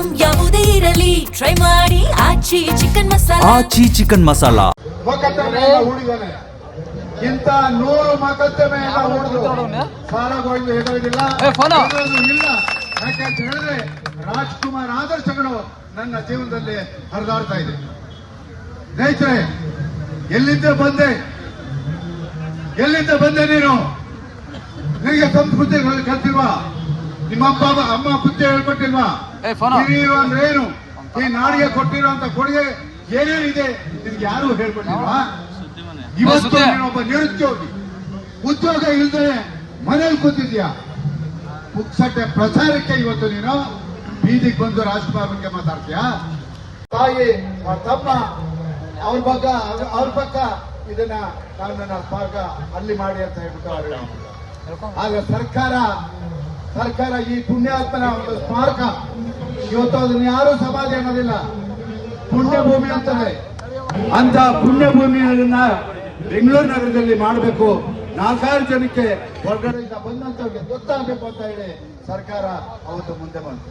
Item ಯಾವುದೇ ಇರಲಿ try ಮಾಡಿ ಆಚಿ ಚಿಕನ್ ಮಸಾಲಾ. ಆಚಿ ಚಿಕನ್ ಮಸಾಲಾ ಹೂಡಿದ್ದಾನೆ ಇಂತ 100 ಮೊಕದ್ದಮೆಯನ್ನ ಹೂಡಿದ್ರು ಸಾಲಗೋಯ್ದು ಎದುರಿಗಿಲ್ಲ ಇಲ್ಲ. ಯಾಕಂತ ಹೇಳಿದ್ರೆ ರಾಜ್ಕುಮಾರ್ ಆದರ್ಶಗಳು ನನ್ನ ಜೀವನದಲ್ಲಿ ಹರಿದಾಡ್ತಾ ಇದೆ. ಸ್ನೇಹಿತರೆ, ಎಲ್ಲಿಂದ ಬಂದೆ ನೀನು? ನಿನಗೆ ಸಂಸ್ಕೃತಿ ಕಲ್ತಿಲ್ವಾ? ನಿಮ್ಮ ಅಮ್ಮ ಬುದ್ಧಿ ಹೇಳ್ಕೊಟ್ಟಿಲ್ವಾ? ಹಿರಿಯರು ಅಂದ್ರೆ ಏನು? ಈ ನಾಡಿಗೆ ಕೊಟ್ಟಿರುವಂತ ಕೊಡುಗೆ ಏನೇನಿದೆ ನಿನ್ಗೆ ಯಾರು ಹೇಳ್ಕೊಟ್ಟಿಲ್ವಾ? ಇವತ್ತು ನೀನೊಬ್ಬ ನಿರುದ್ಯೋಗಿ, ಉದ್ಯೋಗ ಇಲ್ದೇ ಮನೇಲಿ ಕೂತಿದ್ಯಾ. ಪುಕ್ಸಟ್ಟೆ ಪ್ರಚಾರಕ್ಕೆ ಇವತ್ತು ನೀನು ಬೀದಿಗೆ ಬಂದು ರಾಜ್ಕುಮಾರ್ ಬಗ್ಗೆ ಮಾತಾಡ್ತೀಯಾ? ತಾಯಿ ತಮ್ಮ ಅವ್ರ ಪಕ್ಕ ಇದನ್ನ ನನ್ನ ಸ್ಮಾರಕ ಅಲ್ಲಿ ಮಾಡಿ ಅಂತ ಹೇಳ್ಬಿಟ್ಟು ಆಗ ಸರ್ಕಾರ ಈ ಪುಣ್ಯಾತ್ಮನ ಒಂದು ಸ್ಮಾರಕ ಇವತ್ತು ಅದನ್ನ ಯಾರು ಸಮಾಧಿ ಅನ್ನೋದಿಲ್ಲ, ಪುಣ್ಯಭೂಮಿ ಅಂತದೆ. ಅಂತ ಪುಣ್ಯಭೂಮಿಯನ್ನ ಬೆಂಗಳೂರು ನಗರದಲ್ಲಿ ಮಾಡಬೇಕು, 4 ಜನಕ್ಕೆ ಹೊರಗಡೆಯಿಂದ ಬಂದಂತವ್ರಿಗೆ ಗೊತ್ತಾಗಬೇಕು ಅಂತ ಹೇಳಿ ಸರ್ಕಾರ ಅವತ್ತು ಮುಂದೆ ಬಂತು.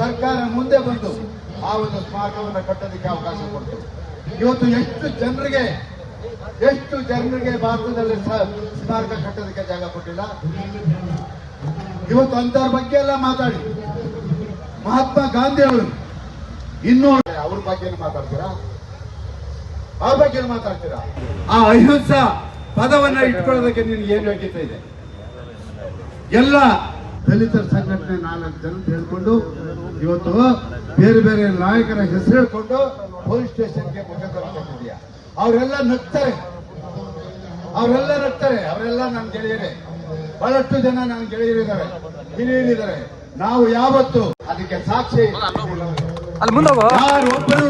ಸರ್ಕಾರ ಮುಂದೆ ಬಂದು ಆ ಒಂದು ಸ್ಮಾರಕವನ್ನು ಕಟ್ಟೋದಕ್ಕೆ ಅವಕಾಶ ಕೊಡ್ತು. ಇವತ್ತು ಎಷ್ಟು ಜನರಿಗೆ ಭಾರತದಲ್ಲಿ ಸ್ಮಾರಕ ಕಟ್ಟೋದಕ್ಕೆ ಜಾಗ ಕೊಟ್ಟಿಲ್ಲ. ಇವತ್ತು ಅಂತವ್ರ ಬಗ್ಗೆ ಎಲ್ಲ ಮಾತಾಡಿ ಮಹಾತ್ಮ ಗಾಂಧಿ ಅವರು ಇನ್ನೂ ಅವ್ರ ಬಗ್ಗೆ ಮಾತಾಡ್ತೀರಾ? ಅವ್ರ ಬಗ್ಗೆ ಮಾತಾಡ್ತೀರಾ? ಆ ಅಹಿಂಸಾ ಪದವನ್ನ ಇಟ್ಕೊಳ್ಳೋದಕ್ಕೆ ನಿನ್ಗೆ ಏನ್ ಯೋಗ್ಯತೆ ಇದೆ? ಎಲ್ಲ ದಲಿತರ ಸಂಘಟನೆ 4 ಜನ ಹೇಳ್ಕೊಂಡು ಇವತ್ತು ಬೇರೆ ನಾಯಕರ ಹೆಸರು ಹೇಳ್ಕೊಂಡು ಪೊಲೀಸ್ ಸ್ಟೇಷನ್ಗೆ ಮುಖಂಡರಿದೆಯಾ? ಅವರೆಲ್ಲ ನಗ್ತಾರೆ. ಅವರೆಲ್ಲ ನನ್ನ ಗೆಳೆಯರೇ. ಬಹಳಷ್ಟು ಜನ ನನ್ನ ಗೆಳೆಯರಿದ್ದಾರೆ, ಹಿರಿಯರಿದ್ದಾರೆ. ನಾವು ಯಾವತ್ತು ಅದಕ್ಕೆ ಸಾಕ್ಷಿ ಯಾರೊಬ್ಬರು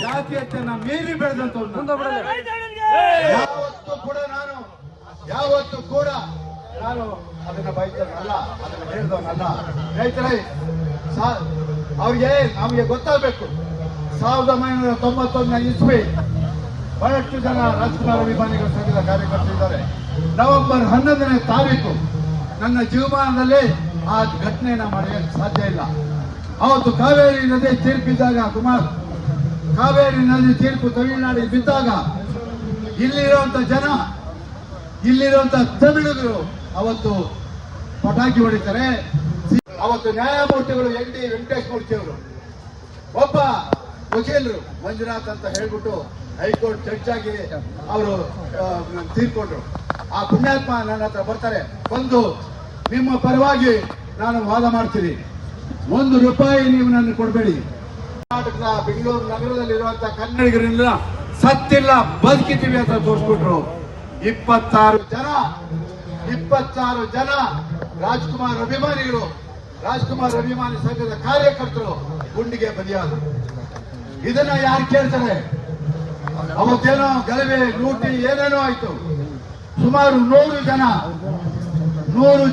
ಜಾತೀಯತೆಯನ್ನ ಮೀರಿ ಬೆಳೆದಂತ ಯಾವತ್ತು ಕೂಡ ನಾನು ಅದನ್ನ ಬಯಸೋನಲ್ಲ, ಅದನ್ನ ಹೇಳಿದವನಲ್ಲ. ಸ್ನೇಹಿತರೆ, ನಮಗೆ ಗೊತ್ತಾಗಬೇಕು. 1991 ಇಸ್ವಿ ಬಹಳಷ್ಟು ಜನ ರಾಜ್ಕುಮಾರ್ ಅಭಿಮಾನಿಗಳ ಸಂಘದ ಕಾರ್ಯಕರ್ತರಿದ್ದಾರೆ. ನವೆಂಬರ್ 11ನೇ ತಾರೀಕು ನನ್ನ ಜೀವಮಾನದಲ್ಲಿ ಆ ಘಟನೆಯನ್ನ ಮರೆಯಲು ಸಾಧ್ಯ ಇಲ್ಲ. ಅವತ್ತು ಕಾವೇರಿ ನದಿ ತೀರ್ಪಿದ್ದಾಗ, ಕಾವೇರಿ ನದಿ ತೀರ್ಪು ತಮಿಳುನಾಡಿಗೆ ಬಿದ್ದಾಗ ಇಲ್ಲಿರುವಂತ ತಮಿಳುಗರು ಅವತ್ತು ಪಟಾಕಿ ಹೊಡಿತಾರೆ. ಅವತ್ತು ನ್ಯಾಯಮೂರ್ತಿಗಳು ND ವೆಂಕಟೇಶ್ ಮೂರ್ತಿ ಅವರು, ಒಬ್ಬ ವಕೀಲರು ಮಂಜುನಾಥ್ ಅಂತ ಹೇಳ್ಬಿಟ್ಟು ಹೈಕೋರ್ಟ್ ಜಡ್ಜ್ ಆಗಿ ಅವರು ತೀರ್ಕೊಂಡ್ರು. ಆ ಪುಣ್ಯಾತ್ಮ ನನ್ನ ಹತ್ರ ಬರ್ತಾರೆ, ಬಂದು ನಿಮ್ಮ ಪರವಾಗಿ ನಾನು ವಾದ ಮಾಡ್ತೀನಿ, ₹1 ನೀವು ನನ್ನ ಕೊಡಬೇಡಿ. ಕರ್ನಾಟಕದ ಬೆಂಗಳೂರು ನಗರದಲ್ಲಿರುವಂತಹ ಕನ್ನಡಿಗರಿಂದ ಸತ್ತಿಲ್ಲ, ಬದುಕಿದ್ದೀವಿ ಅಂತ ತೋರಿಸ್ಬಿಟ್ರು. 26 ಜನ ರಾಜ್ಕುಮಾರ್ ಅಭಿಮಾನಿಗಳು, ರಾಜ್ಕುಮಾರ್ ಅಭಿಮಾನಿ ಸಂಘದ ಕಾರ್ಯಕರ್ತರು ಗುಂಡಿಗೆ ಬಲಿಯಾದರು. ಇದನ್ನ ಯಾರು ಕೇಳ್ತಾರೆ? ಅವತ್ತೇನೋ ಗಲಭೆ ಲೂಟಿ ಏನೇನೋ ಆಯ್ತು. ಸುಮಾರು 100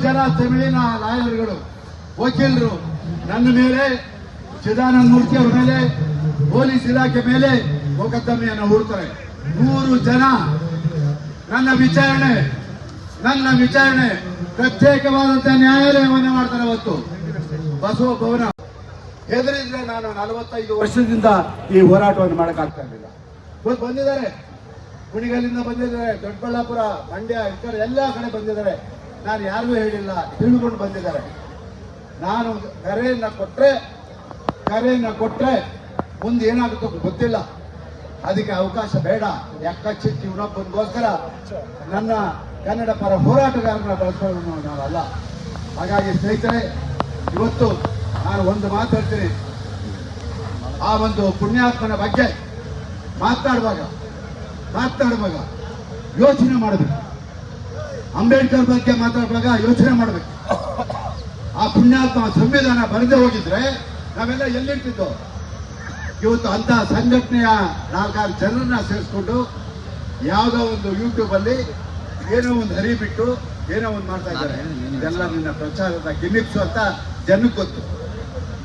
ಜನ ತಮಿಳಿನ ಲಾಯರ್ಗಳು, ವಕೀಲರು ನನ್ನ ಮೇಲೆ, ಚಿದಾನಂದ ಮೂರ್ತಿ ಅವರ ಮೇಲೆ, ಪೊಲೀಸ್ ಇಲಾಖೆ ಮೇಲೆ ಮೊಕದ್ದಮೆಯನ್ನು ಹೂಡ್ತಾರೆ. 100 ಜನ ನನ್ನ ವಿಚಾರಣೆ ಪ್ರತ್ಯೇಕವಾದಂತಹ ನ್ಯಾಯಾಲಯವನ್ನು ಮಾಡ್ತಾರೆ. ಅವತ್ತು ಬಸವ ಭವನ ಹೆದರಿದ್ರೆ ನಾನು 45 ವರ್ಷದಿಂದ ಈ ಹೋರಾಟವನ್ನು ಮಾಡಕ್ಕಾಗ್ತಾ ಇರಲಿಲ್ಲ. ಇವತ್ತು ಬಂದಿದ್ದಾರೆ, ಕುಣಿಗಲ್ಲಿಂದ ಬಂದಿದ್ದಾರೆ, ದೊಡ್ಡಬಳ್ಳಾಪುರ, ಮಂಡ್ಯ, ಈ ಕಡೆ ಎಲ್ಲ ಕಡೆ ಬಂದಿದ್ದಾರೆ. ನಾನು ಯಾರಿಗೂ ಹೇಳಿಲ್ಲ, ತಿಳ್ಕೊಂಡು ಬಂದಿದ್ದಾರೆ. ನಾನು ಕರೆಯನ್ನ ಕೊಟ್ರೆ ಮುಂದೆ ಏನಾಗುತ್ತೋ ಗೊತ್ತಿಲ್ಲ. ಅದಕ್ಕೆ ಅವಕಾಶ ಬೇಡ. ಚಿಕ್ಕಿ ಇನ್ನೊಬ್ಬನಿಗೋಸ್ಕರ ನನ್ನ ಕನ್ನಡ ಪರ ಹೋರಾಟಗಾರನ ಬಳಸ್ಕೊಳ್ಳೋದು ನಾವಲ್ಲ. ಹಾಗಾಗಿ ಸ್ನೇಹಿತರೆ, ಇವತ್ತು ನಾನು ಒಂದು ಮಾತು ಹೇಳ್ತೀನಿ. ಆ ಒಂದು ಪುಣ್ಯಾತ್ಮನ ಬಗ್ಗೆ ಮಾತನಾಡುವಾಗ ಯೋಚನೆ ಮಾಡಬೇಕು. ಅಂಬೇಡ್ಕರ್ ಬಗ್ಗೆ ಮಾತಾಡುವಾಗ ಯೋಚನೆ ಮಾಡಬೇಕು. ಆ ಪುಣ್ಯಾತ್ಮ ಸಂವಿಧಾನ ಬರೆದೇ ಹೋಗಿದ್ರೆ ನಾವೆಲ್ಲ ಎಲ್ಲಿರ್ತಿದ್ದೋ? ಇವತ್ತು ಅಂತ ಸಂಘಟನೆಯ 4 ಜನರನ್ನ ಸೇರಿಸ್ಕೊಂಡು ಯಾವುದೋ ಒಂದು ಯೂಟ್ಯೂಬ್ ಅಲ್ಲಿ ಏನೋ ಒಂದು ಹರಿಬಿಟ್ಟು ಏನೋ ಒಂದು ಮಾಡ್ತಾ ಇದ್ದಾರೆ. ಇದೆಲ್ಲ ನಿನ್ನ ಪ್ರಚಾರದ ಗಿಮಿಕ್ಸು ಅಂತ ಜನಕ್ಕೆ ಗೊತ್ತು.